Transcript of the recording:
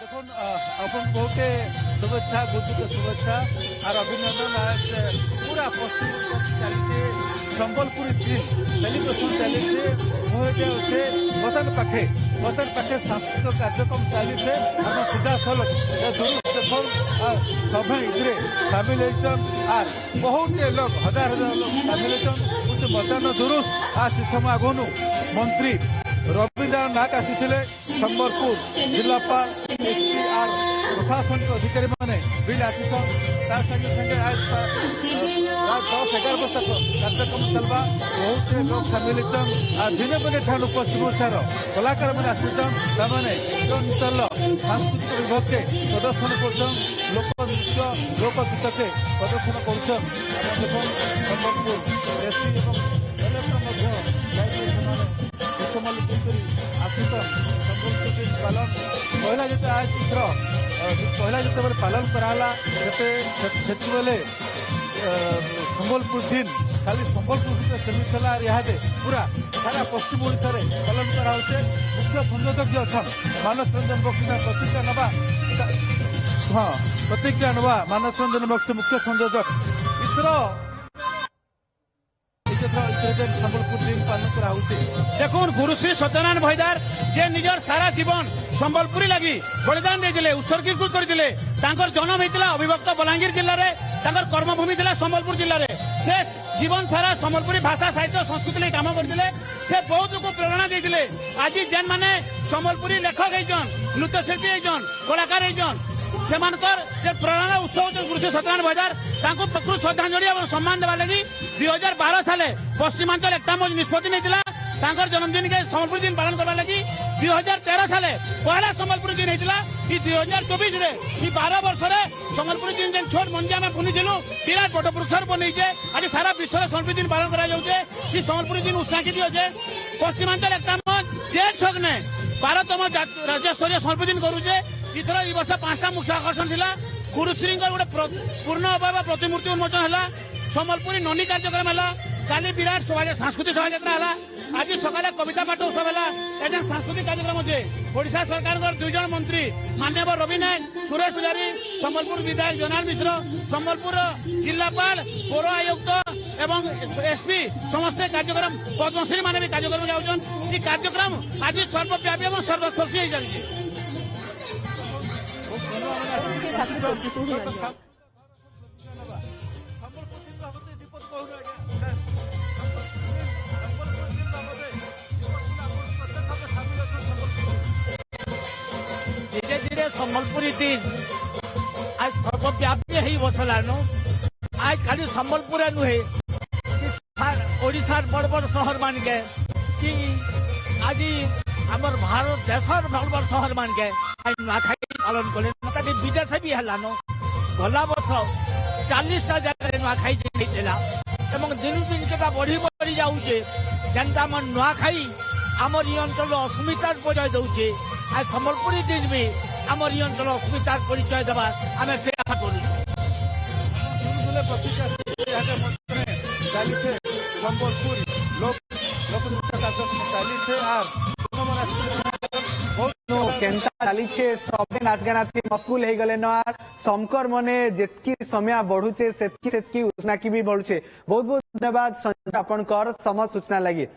দেখুন अपन बहुते शुभेच्छा बुद्ध के शुभेच्छा और अभिनंदन आज पूरा पश्चिम चलते संबलपुरी दिन सेलिब्रेशन चलছে मुझे अच्छे बचन पाखे सांस्कृतिक कार्यक्रम चलছে हम सीधा सलख दुरुस्त देखो सभी इधरे सामिल और बहुत लोग हजार लोग सामिल होते बचन दुरुस्त आज समय आगनु मंत्री रविंद्रनाथ नाथ आसी संबलपुर जिलापाल एसपी और प्रशासन के अधिकारी मैंने बिल आसी संगे आज रात 10-11 बजे तक कार्यक्रम चलवा बहुत लोग सामिल और भिन्न भिन्न ठाण पश्चिम ओडार कलाकार मैंने आसने जो अंचल सांस्कृतिक विभाग के प्रदर्शन कर लोक नृत्य लोकगीत के प्रदर्शन कर संबलपुर एसपी पालन पहला जो आज चित्र पहला जो पालन कराला बेले संबलपुर दिन खाली संबलपुर सेमित है पूरा सारा पश्चिम ओडिशा रे पालन कराऊे मुख्य संयोजक जो अच्छा मानस रंजन बक्सी प्रतिक्रिया नवा हाँ प्रतिक्रिया नवा मानस रंजन बक्सी मुख्य संयोजक इथर संबलपुर दिन पालन कराऊे देखो गुरुश्री सत्यनारायण भैदार जे निजर सारा जीवन संबलपुरी लगी बलिदान देते उत्सर्गीकृत करते जन्म होता अविभक्त बलांगीर जिले में कर्मभूमि था संबलपुर जिले में से जीवन सारा संबलपुरी भाषा साहित्य संस्कृति काम करते से बहुत लोग प्रेरणा देते आज जेन मैंने संबलपुरी लेखक होन नृत्यशिल्पी होन कलाकार होन से प्रेरणा उत्सव गुरुश्री सत्यनारायण भैदार प्रकृत श्रद्धांजलि और सम्मान देवा लगी 2012 साल पश्चिमांचल एकता मंच निष्पत्ति नहीं जन्मदिन के संबलपुर दिन पालन करने लगी 2013 साल पहला संबलपुर दिन होता 2024 रे 12 वर्ष संबलपुर दिन जेन छोट मंजिया में बुनीलु विराट बड़ वृक्ष बनईचे आज सारा विश्व में संबलपुर दिन पालन कर संबलपुर दिन उत्साहित अच्छे पश्चिमांचल एकता मंच जे छक ने 12तम राज्य स्तरीय संबलपुर दिन करुचे इथर ई वर्ष 5टा मुख्य आकर्षण था गुरुश्री गोटे पूर्ण अभाव प्रतिमूर्ति उन्मोचन है संबलपुरी ननी कार्यक्रम है काली विराट सांस्कृतिक शोभा यात्रा है आज सकाले कविता पाठ उत्सव है सांस्कृतिक कार्यक्रम अच्छे ओडिशा सरकार 2 जन मंत्री माननीय रवि नायक सुरेश पुजारी संबलपुर विधायक जोनाल मिश्र संबलपुर जिलापाल पौर आयुक्त एवं एसपी समस्त कार्यक्रम पद्मश्री मान भी कार्यक्रम जाऊन कार्यक्रम आज सर्वव्यापी और सर्वस्पर्शी हो चलती धीरे धीरे संबलपुरी दिन आज सर्वव्यापी हो बसलान आज खाली संबलपुर नुहे ओडिशार बड़ बड़ शहर मान के कि आज आमर भारत देशर बड़ बड़ शहर मान के आज नुआखाई पालन कले विदेश भी हेलान गला वर्ष 40टा जगह नुआखाई दिन दिन दिन के बढ़ी बढ़ी जाऊे जेनता आम नुआखाई आमर ई अंचल अस्मितार परिचय दौचे आज संबलपुरी दिन भी आमर ई अंचल अस्मितार परिचय देवा आम से आशा संबलपुर लोक नृत्य कार्यक्रम चली सबे नाच गाना मस्कुल हो गले आर समकर मने जितकी समय बढ़ुचे सेतकी उष्णा की भी बढ़ुचे बहुत बहुत धन्यवाद संजय आपन कर समस्त सूचना लगी।